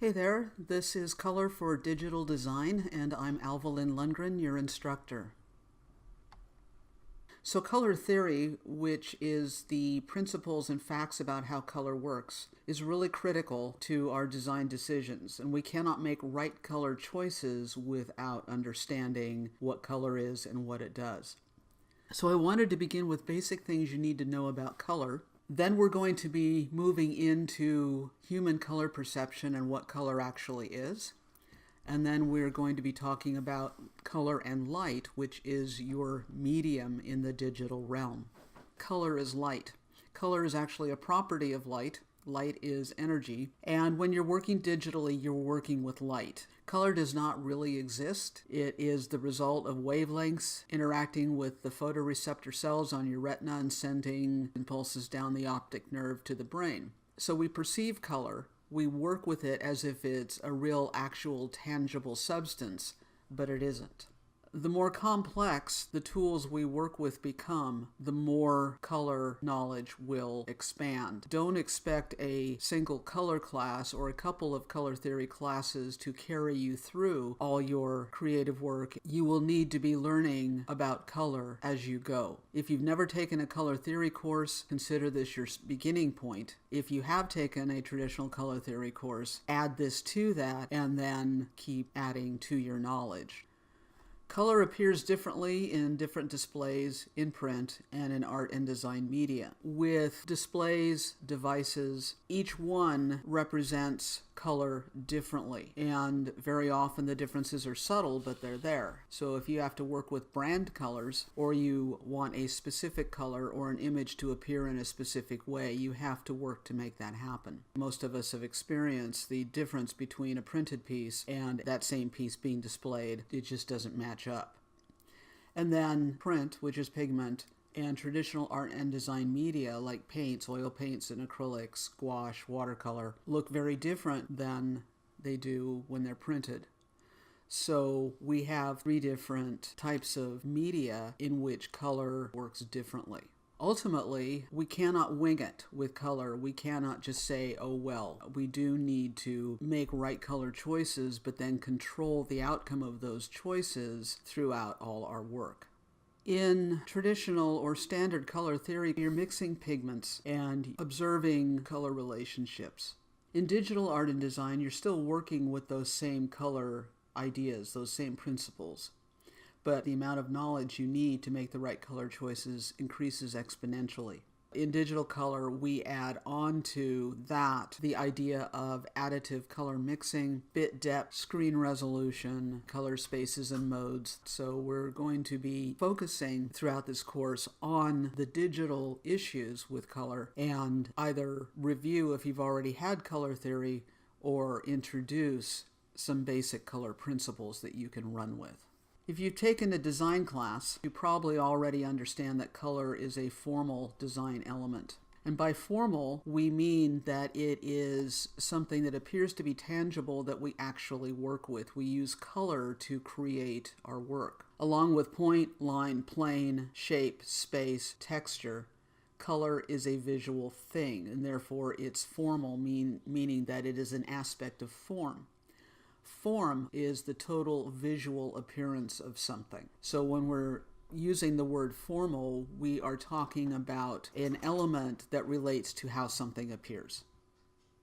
Hey there, this is Color for Digital Design, and I'm Alvalyn Lundgren, your instructor. So color theory, which is the principles and facts about how color works, is really critical to our design decisions, and we cannot make right color choices without understanding what color is and what it does. So I wanted to begin with basic things you need to know about color. Then we're going to be moving into human color perception and what color actually is. And then we're going to be talking about color and light, which is your medium in the digital realm. Color is light. Color is actually a property of light. Light is energy. And when you're working digitally, you're working with light. Color does not really exist. It is the result of wavelengths interacting with the photoreceptor cells on your retina and sending impulses down the optic nerve to the brain. So we perceive color. We work with it as if it's a real, actual, tangible substance, but it isn't. The more complex the tools we work with become, the more color knowledge will expand. Don't expect a single color class or a couple of color theory classes to carry you through all your creative work. You will need to be learning about color as you go. If you've never taken a color theory course, consider this your beginning point. If you have taken a traditional color theory course, add this to that and then keep adding to your knowledge. Color appears differently in different displays in print and in art and design media. With displays, devices, each one represents color differently, and very often the differences are subtle, but they're there. So if you have to work with brand colors, or you want a specific color or an image to appear in a specific way, you have to work to make that happen. Most of us have experienced the difference between a printed piece and that same piece being displayed. It just doesn't match up. And then print, which is pigment, and traditional art and design media like paints, oil paints and acrylics, gouache, watercolor, look very different than they do when they're printed. So we have 3 different types of media in which color works differently. Ultimately, we cannot wing it with color. We cannot just say, oh well. We do need to make right color choices, but then control the outcome of those choices throughout all our work. In traditional or standard color theory, you're mixing pigments and observing color relationships. In digital art and design, you're still working with those same color ideas, those same principles. But the amount of knowledge you need to make the right color choices increases exponentially. In digital color, we add on to that the idea of additive color mixing, bit depth, screen resolution, color spaces and modes. So we're going to be focusing throughout this course on the digital issues with color and either review if you've already had color theory or introduce some basic color principles that you can run with. If you've taken a design class, you probably already understand that color is a formal design element. And by formal, we mean that it is something that appears to be tangible that we actually work with. We use color to create our work. Along with point, line, plane, shape, space, texture, color is a visual thing, and therefore it's formal, meaning that it is an aspect of form. Form is the total visual appearance of something. So when we're using the word formal, we are talking about an element that relates to how something appears.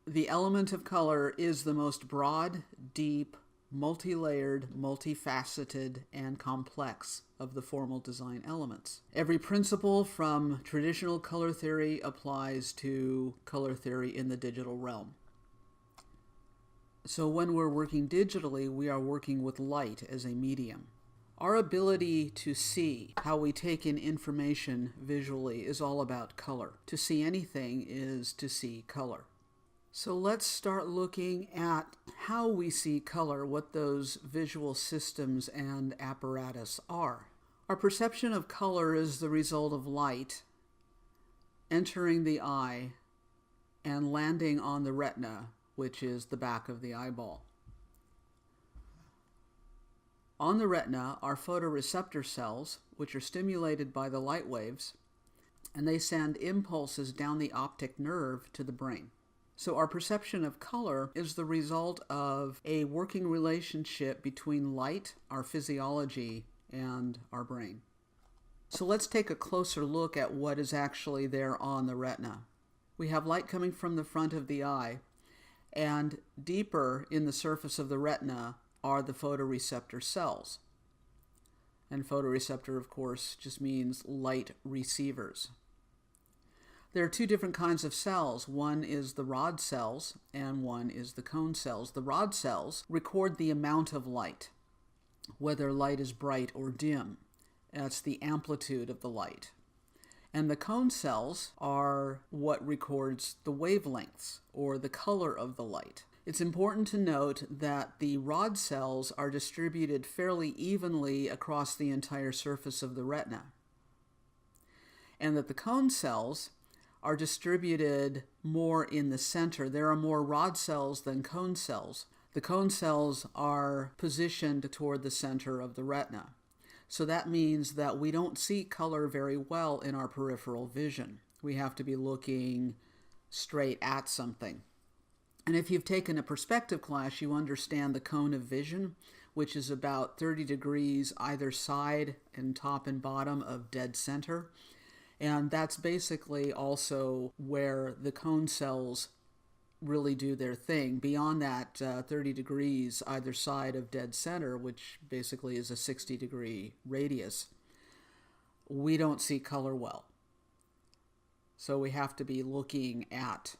The element of color is the most broad, deep, multi-layered, multifaceted, and complex of the formal design elements. Every principle from traditional color theory applies to color theory in the digital realm. So when we're working digitally, we are working with light as a medium. Our ability to see how we take in information visually is all about color. To see anything is to see color. So let's start looking at how we see color, what those visual systems and apparatus are. Our perception of color is the result of light entering the eye and landing on the retina, which is the back of the eyeball. On the retina are photoreceptor cells, which are stimulated by the light waves, and they send impulses down the optic nerve to the brain. So our perception of color is the result of a working relationship between light, our physiology, and our brain. So let's take a closer look at what is actually there on the retina. We have light coming from the front of the eye, and deeper in the surface of the retina are the photoreceptor cells. And photoreceptor, of course, just means light receivers. There are two different kinds of cells. One is the rod cells and one is the cone cells. The rod cells record the amount of light, whether light is bright or dim. That's the amplitude of the light. And the cone cells are what records the wavelengths or the color of the light. It's important to note that the rod cells are distributed fairly evenly across the entire surface of the retina, and that the cone cells are distributed more in the center. There are more rod cells than cone cells. The cone cells are positioned toward the center of the retina. So that means that we don't see color very well in our peripheral vision. We have to be looking straight at something. And if you've taken a perspective class, you understand the cone of vision, which is about 30 degrees either side and top and bottom of dead center. And that's basically also where the cone cells really do their thing. Beyond that 30 degrees either side of dead center, which basically is a 60-degree radius, we don't see color well. So we have to be looking at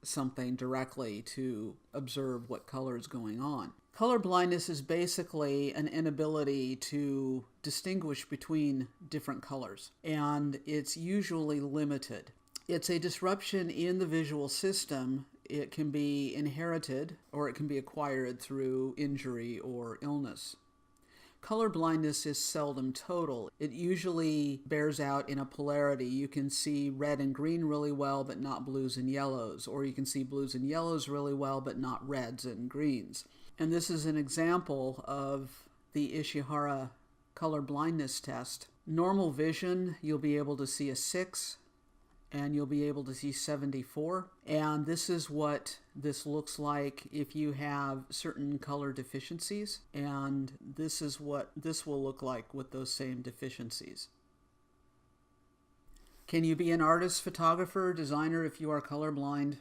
something directly to observe what color is going on. Color blindness is basically an inability to distinguish between different colors, and it's usually limited. It's a disruption in the visual system. It can be inherited or it can be acquired through injury or illness. Color blindness is seldom total. It usually bears out in a polarity. You can see red and green really well, but not blues and yellows. Or you can see blues and yellows really well, but not reds and greens. And this is an example of the Ishihara color blindness test. Normal vision, you'll be able to see a 6, and you'll be able to see 74. And this is what this looks like if you have certain color deficiencies. And this is what this will look like with those same deficiencies. Can you be an artist, photographer, designer if you are colorblind?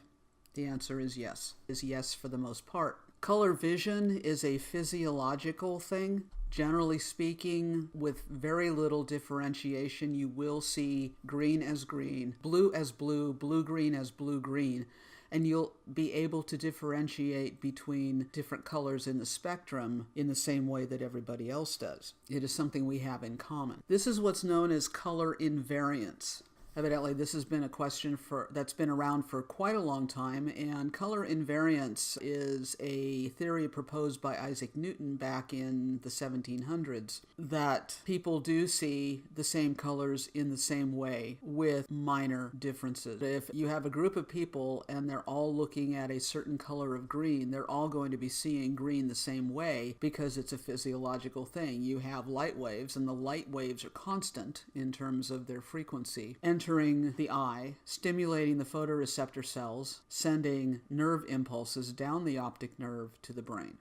The answer is yes. Is yes for the most part. Color vision is a physiological thing. Generally speaking, with very little differentiation, you will see green as green, blue as blue, blue-green as blue-green, and you'll be able to differentiate between different colors in the spectrum in the same way that everybody else does. It is something we have in common. This is what's known as color invariance. Evidently, this has been a question that's been around for quite a long time, and color invariance is a theory proposed by Isaac Newton back in the 1700s, that people do see the same colors in the same way with minor differences. If you have a group of people and they're all looking at a certain color of green, they're all going to be seeing green the same way because it's a physiological thing. You have light waves, and the light waves are constant in terms of their frequency, entering the eye, stimulating the photoreceptor cells, sending nerve impulses down the optic nerve to the brain.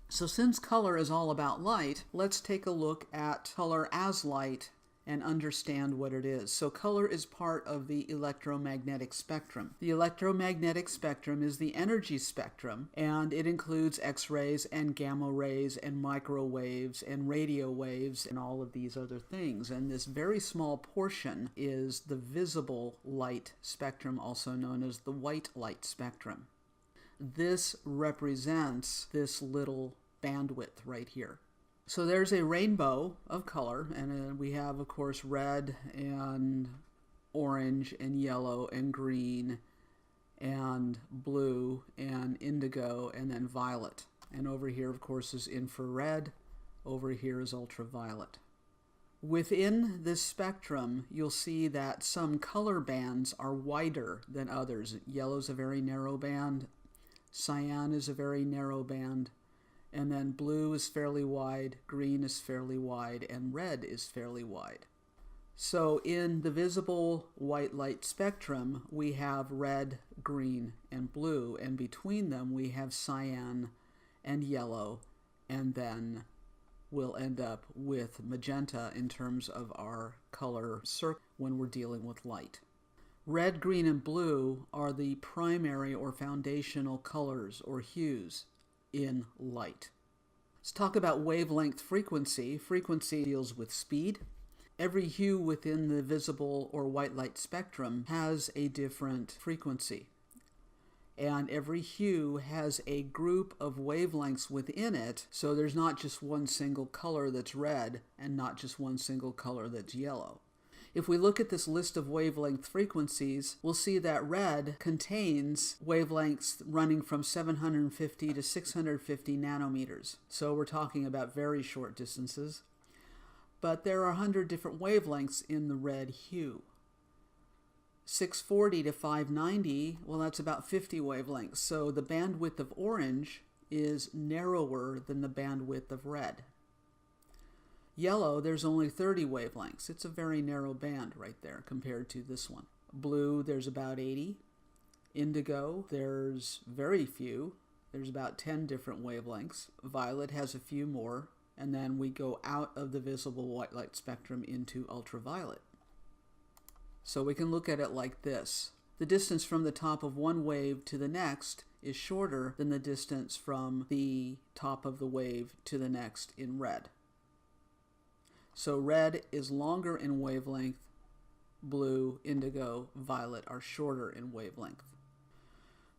So since color is all about light, let's take a look at color as light and understand what it is. So color is part of the electromagnetic spectrum. The electromagnetic spectrum is the energy spectrum, and it includes X-rays and gamma rays and microwaves and radio waves and all of these other things. And this very small portion is the visible light spectrum, also known as the white light spectrum. This represents this little bandwidth right here. So there's a rainbow of color, and we have, of course, red and orange and yellow and green and blue and indigo and then violet. And over here, of course, is infrared. Over here is ultraviolet. Within this spectrum, you'll see that some color bands are wider than others. Yellow's a very narrow band. Cyan is a very narrow band. And then blue is fairly wide, green is fairly wide, and red is fairly wide. So in the visible white light spectrum, we have red, green, and blue, and between them we have cyan and yellow, and then we'll end up with magenta in terms of our color circle when we're dealing with light. Red, green, and blue are the primary or foundational colors or hues in light. Let's talk about wavelength frequency. Frequency deals with speed. Every hue within the visible or white light spectrum has a different frequency. And every hue has a group of wavelengths within it, so there's not just one single color that's red and not just one single color that's yellow. If we look at this list of wavelength frequencies, we'll see that red contains wavelengths running from 750 to 650 nanometers. So we're talking about very short distances. But there are 100 different wavelengths in the red hue. 640 to 590, well, that's about 50 wavelengths. So the bandwidth of orange is narrower than the bandwidth of red. Yellow, there's only 30 wavelengths. It's a very narrow band right there compared to this one. Blue, there's about 80. Indigo, there's very few. There's about 10 different wavelengths. Violet has a few more. And then we go out of the visible white light spectrum into ultraviolet. So we can look at it like this. The distance from the top of one wave to the next is shorter than the distance from the top of the wave to the next in red. So red is longer in wavelength, blue, indigo, violet are shorter in wavelength.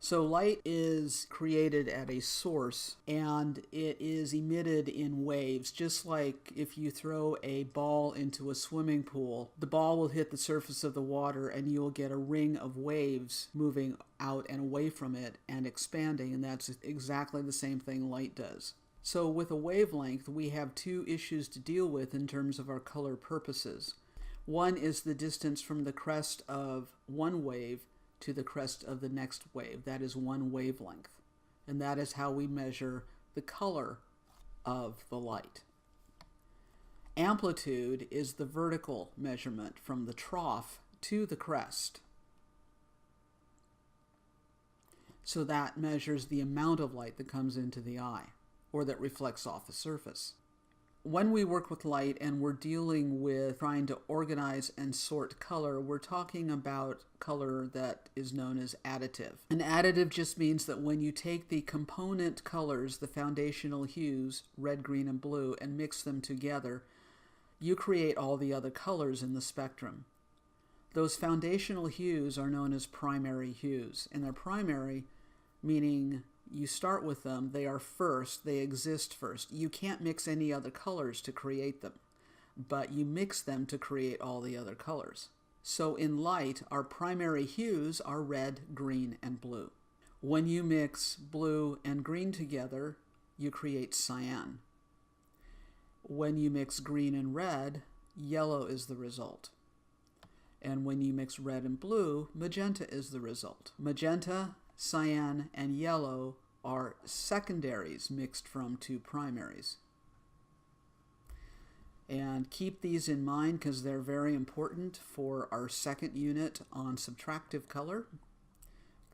So light is created at a source and it is emitted in waves, just like if you throw a ball into a swimming pool, the ball will hit the surface of the water and you will get a ring of waves moving out and away from it and expanding, and that's exactly the same thing light does. So with a wavelength, we have two issues to deal with in terms of our color purposes. One is the distance from the crest of one wave to the crest of the next wave. That is one wavelength. And that is how we measure the color of the light. Amplitude is the vertical measurement from the trough to the crest. So that measures the amount of light that comes into the eye or that reflects off a surface. When we work with light and we're dealing with trying to organize and sort color, we're talking about color that is known as additive. An additive just means that when you take the component colors, the foundational hues, red, green, and blue, and mix them together, you create all the other colors in the spectrum. Those foundational hues are known as primary hues, and they're primary meaning you start with them, they are first, they exist first. You can't mix any other colors to create them, but you mix them to create all the other colors. So in light, our primary hues are red, green, and blue. When you mix blue and green together, you create cyan. When you mix green and red, yellow is the result. And when you mix red and blue, magenta is the result. Magenta, cyan, and yellow are secondaries mixed from two primaries. And keep these in mind because they're very important for our second unit on subtractive color.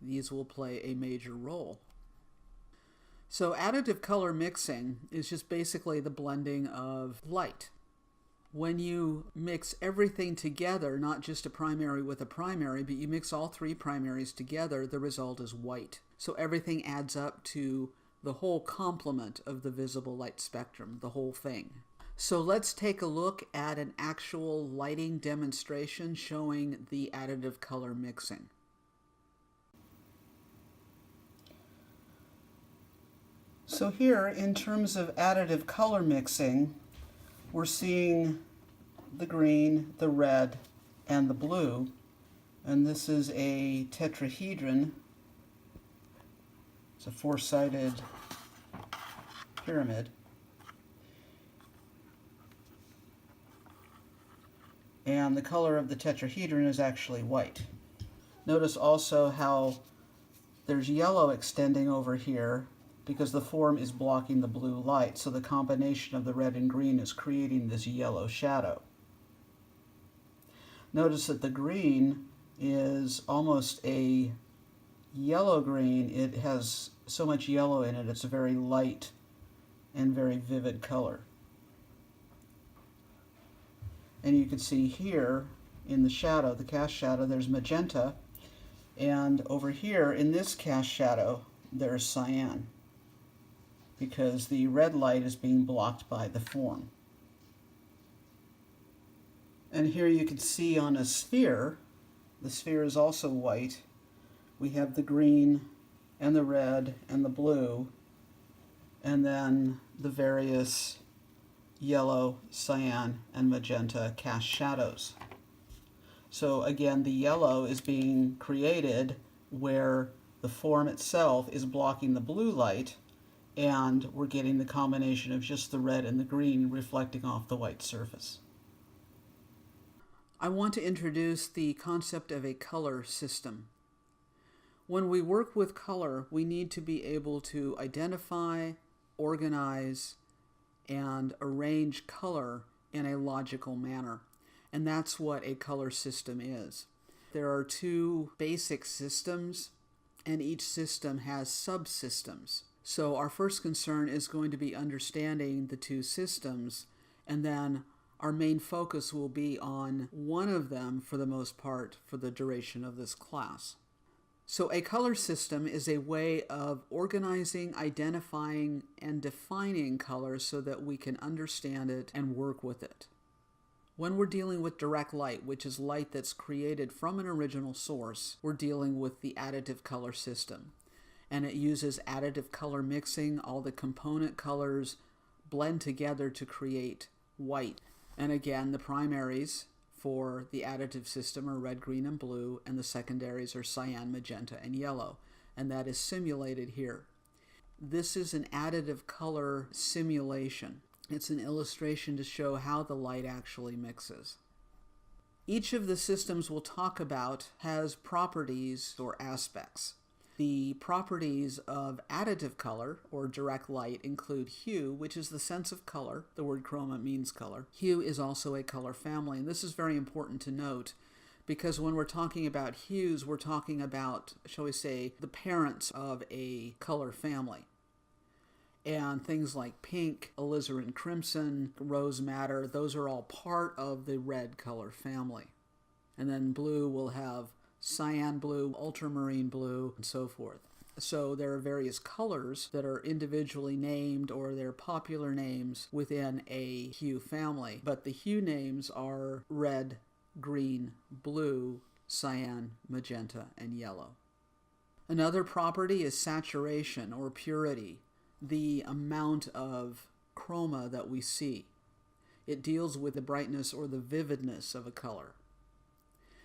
These will play a major role. So additive color mixing is just basically the blending of light. When you mix everything together, not just a primary with a primary, but you mix all three primaries together, the result is white. So everything adds up to the whole complement of the visible light spectrum, the whole thing. So let's take a look at an actual lighting demonstration showing the additive color mixing. So here, in terms of additive color mixing, we're seeing the green, the red, and the blue. And this is a tetrahedron. It's a four-sided pyramid. And the color of the tetrahedron is actually white. Notice also how there's yellow extending over here because the form is blocking the blue light. So the combination of the red and green is creating this yellow shadow. Notice that the green is almost a yellow green. It has so much yellow in it, it's a very light and very vivid color. And you can see here in the shadow, the cast shadow, there's magenta, and over here in this cast shadow there's cyan, because the red light is being blocked by the form. And here you can see on a sphere, the sphere is also white. We have the green and the red and the blue, and then the various yellow, cyan, and magenta cast shadows. So again, the yellow is being created where the form itself is blocking the blue light, and we're getting the combination of just the red and the green reflecting off the white surface. I want to introduce the concept of a color system. When we work with color, we need to be able to identify, organize, and arrange color in a logical manner. And that's what a color system is. There are two basic systems, and each system has subsystems. So our first concern is going to be understanding the two systems, and then our main focus will be on one of them for the most part for the duration of this class. So a color system is a way of organizing, identifying, and defining color so that we can understand it and work with it. When we're dealing with direct light, which is light that's created from an original source, we're dealing with the additive color system. And it uses additive color mixing. All the component colors blend together to create white. And again, the primaries for the additive system are red, green, and blue, and the secondaries are cyan, magenta, and yellow. And that is simulated here. This is an additive color simulation. It's an illustration to show how the light actually mixes. Each of the systems we'll talk about has properties or aspects. The properties of additive color, or direct light, include hue, which is the sense of color. The word chroma means color. Hue is also a color family, and this is very important to note, because when we're talking about hues, we're talking about, shall we say, the parents of a color family. And things like pink, alizarin crimson, rose madder, those are all part of the red color family. And then blue will have cyan blue, ultramarine blue, and so forth. So there are various colors that are individually named, or they're popular names within a hue family. But the hue names are red, green, blue, cyan, magenta, and yellow. Another property is saturation or purity, the amount of chroma that we see. It deals with the brightness or the vividness of a color.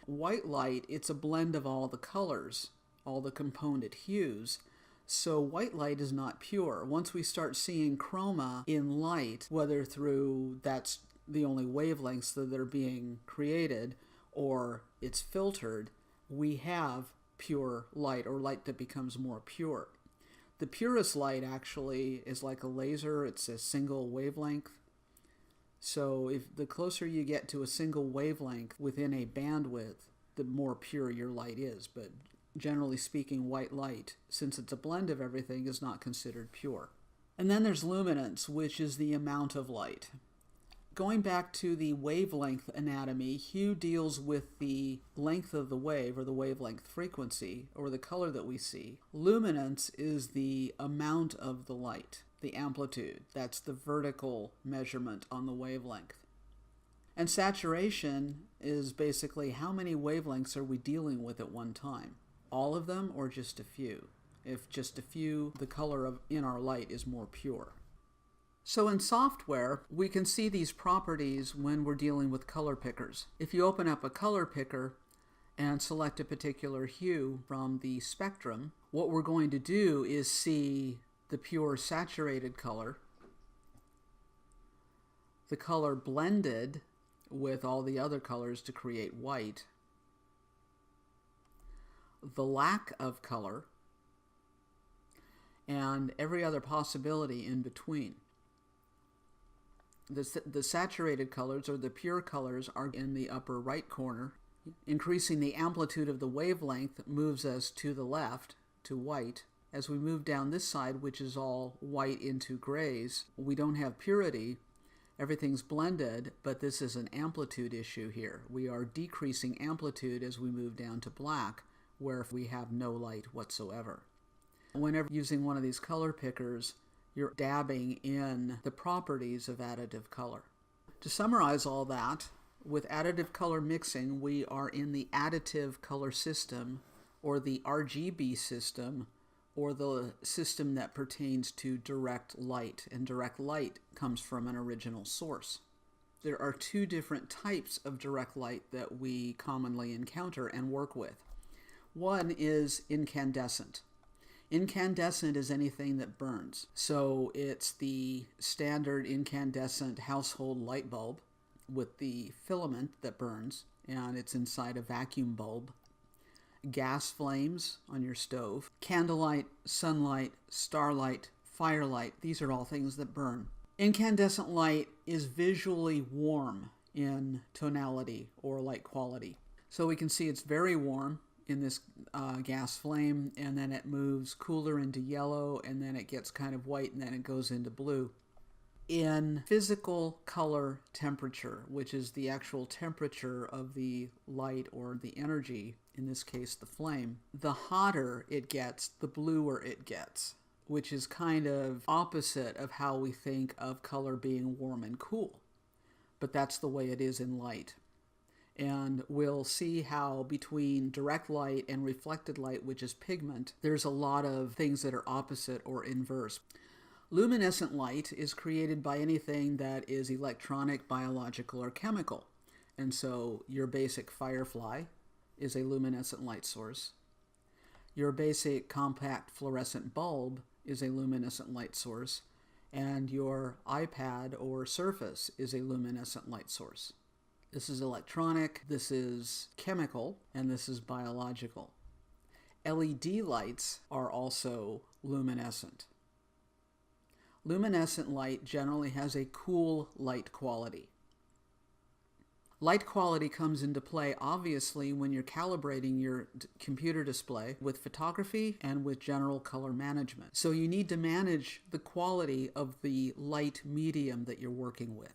White light, it's a blend of all the colors, all the component hues. So white light is not pure. Once we start seeing chroma in light, whether through that's the only wavelengths that are being created or it's filtered, we have pure light, or light that becomes more pure. The purest light actually is like a laser. It's a single wavelength. So if the closer you get to a single wavelength within a bandwidth, the more pure your light is. But generally speaking, white light, since it's a blend of everything, is not considered pure. And then there's luminance, which is the amount of light. Going back to the wavelength anatomy, hue deals with the length of the wave, or the wavelength frequency, or the color that we see. Luminance is the amount of the light, the amplitude. That's the vertical measurement on the wavelength. And saturation is basically how many wavelengths are we dealing with at one time. All of them, or just a few? If just a few, the color in our light is more pure. So in software, we can see these properties when we're dealing with color pickers. If you open up a color picker and select a particular hue from the spectrum, what we're going to do is see the pure saturated color, the color blended with all the other colors to create white, the lack of color, and every other possibility in between. The saturated colors, or the pure colors, are in the upper right corner. Increasing the amplitude of the wavelength moves us to the left, to white. As we move down this side, which is all white into grays, we don't have purity. Everything's blended, but this is an amplitude issue here. We are decreasing amplitude as we move down to black, where we have no light whatsoever. Whenever using one of these color pickers, you're dabbing in the properties of additive color. To summarize all that, with additive color mixing, we are in the additive color system, or the RGB system, or the system that pertains to direct light. And direct light comes from an original source. There are two different types of direct light that we commonly encounter and work with. One is incandescent. Incandescent is anything that burns. So it's the standard incandescent household light bulb with the filament that burns, and it's inside a vacuum bulb. Gas flames on your stove. Candlelight, sunlight, starlight, firelight, these are all things that burn. Incandescent light is visually warm in tonality or light quality. So we can see it's very warm in this gas flame, and then it moves cooler into yellow, and then it gets kind of white, and then it goes into blue. In physical color temperature, which is the actual temperature of the light or the energy, in this case the flame, the hotter it gets, the bluer it gets, which is kind of opposite of how we think of color being warm and cool. But that's the way it is in light. And we'll see how between direct light and reflected light, which is pigment, there's a lot of things that are opposite or inverse. Luminescent light is created by anything that is electronic, biological, or chemical. And so your basic firefly is a luminescent light source. Your basic compact fluorescent bulb is a luminescent light source. And your iPad or Surface is a luminescent light source. This is electronic, this is chemical, and this is biological. LED lights are also luminescent. Luminescent light generally has a cool light quality. Light quality comes into play obviously when you're calibrating your computer display with photography and with general color management. So you need to manage the quality of the light medium that you're working with.